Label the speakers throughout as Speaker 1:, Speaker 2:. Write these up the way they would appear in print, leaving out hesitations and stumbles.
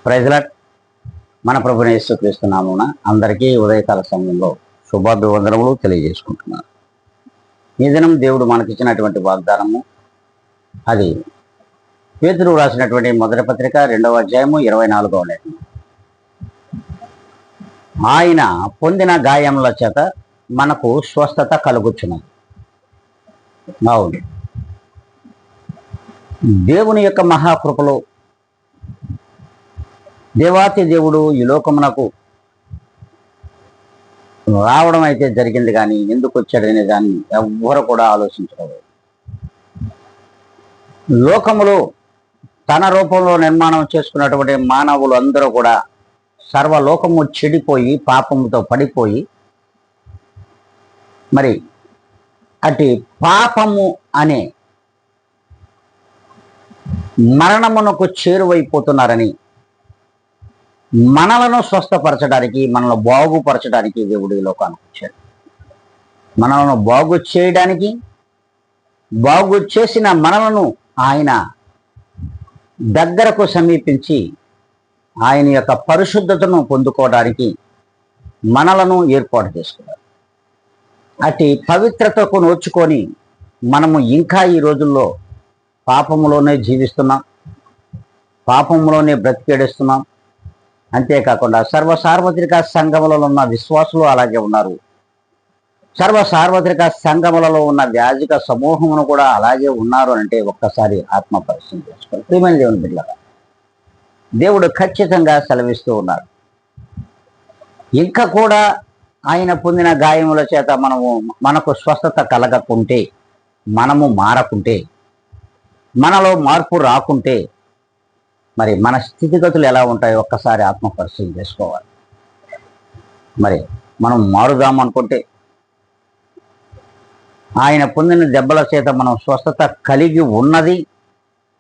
Speaker 1: Praise lord. మన ప్రభువైన యేసుక్రీస్తు నామమున అందరికీ ఉదయకాల సమయంలో శుభాభివందనములు తెలియజేసుకుంటున్నాను. ఈ దినం దేవుడు మనకిచ్చినటువంటి వాగ్దానము, అది పేతురు రాసినటువంటి మొదటి పత్రిక 2వ అధ్యాయము 24వ లేఖనం. ఆయన పొందిన గాయముల చేత మనకు స్వస్థత కలుగుచున్నది. అవును, దేవుని యొక్క మహాకృపలో దేవాతి దేవుడు ఈ లోకమునకు రావడం అయితే జరిగింది, కానీ ఎందుకు వచ్చాడనే దాన్ని ఎవ్వరు కూడా ఆలోచించలేదు. లోకములో తన రూపంలో నిర్మాణం చేసుకున్నటువంటి మానవులు అందరూ కూడా సర్వలోకము చెడిపోయి పాపముతో పడిపోయి, మరి అటు పాపము అనే మరణమునకు చేరువైపోతున్నారని, మనలను స్వస్థపరచడానికి, మనల్ని బాగుపరచడానికి దేవుడు ఈ లోకానికి వచ్చాడు. మనలను బాగు చేయడానికి, బాగు చేసిన మనలను ఆయన దగ్గరకు సమీపించి ఆయన యొక్క పరిశుద్ధతను పొందుకోవడానికి మనలను ఏర్పాటు చేసుకున్నారు. అటు పవిత్రతకు నోచుకొని మనము ఇంకా ఈ రోజుల్లో పాపములోనే జీవిస్తున్నాం, పాపములోనే బ్రతికేడుస్తున్నాం. అంతేకాకుండా సార్వత్రిక సంఘములలో ఉన్న విశ్వాసులు అలాగే ఉన్నారు. సార్వత్రిక సంఘములలో ఉన్న యాజక సమూహమును కూడా అలాగే ఉన్నారు అంటే ఒక్కసారి ఆత్మ పరిశీలన చేసుకోవాలి. ప్రియమైన దేవుని బిడ్డలారా, దేవుడు ఖచ్చితంగా సెలవిస్తూ ఉన్నారు. ఇంకా కూడా ఆయన పొందిన గాయముల చేత మనకు స్వస్థత కలగకుంటే, మనము మారకుంటే, మనలో మార్పు రాకుంటే, మరి మన స్థితిగతులు ఎలా ఉంటాయో ఒక్కసారి ఆత్మ పరిశీలన చేసుకోవాలి. మరి మనం మారుదాం అనుకుంటే, ఆయన పొందిన దెబ్బల చేత మనం స్వస్థత కలిగి ఉన్నది,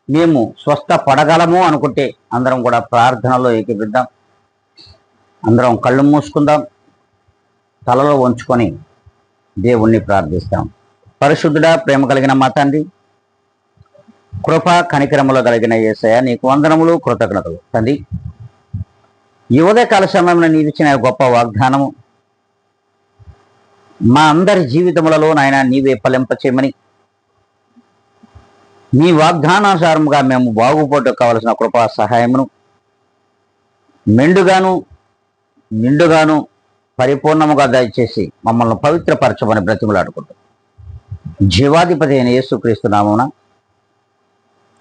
Speaker 1: మేము స్వస్థపడగలము అనుకుంటే అందరం కూడా ప్రార్థనలో ఏకీపిద్దాం. అందరం కళ్ళు మూసుకుందాం, తలలో ఉంచుకొని దేవుణ్ణి ప్రార్థిస్తాం. పరిశుద్ధుడా, ప్రేమ కలిగిన మా తండ్రి, కృప కనికరములో కలిగిన యేసయ్య, నీకు వందనములు, కృతజ్ఞతలు తండ్రి. ఈ ఉదయకాల సమయంలో నీవు ఇచ్చిన గొప్ప వాగ్దానము మా అందరి జీవితములలో నాయన నీవే ఫలింపచేయమని, నీ వాగ్దానానుసారముగా మేము బాగుపడ్డ కావలసిన కృపా సహాయమును నిండుగాను పరిపూర్ణముగా దయచేసి మమ్మల్ని పవిత్రపరచమని బ్రతిమలాడుకుంటాం. జీవాధిపతి అయిన యేసుక్రీస్తు నామమున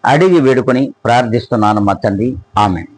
Speaker 1: అడిగి వేడుకొని ప్రార్థిస్తున్నాను మా తండ్రి. ఆమేన్.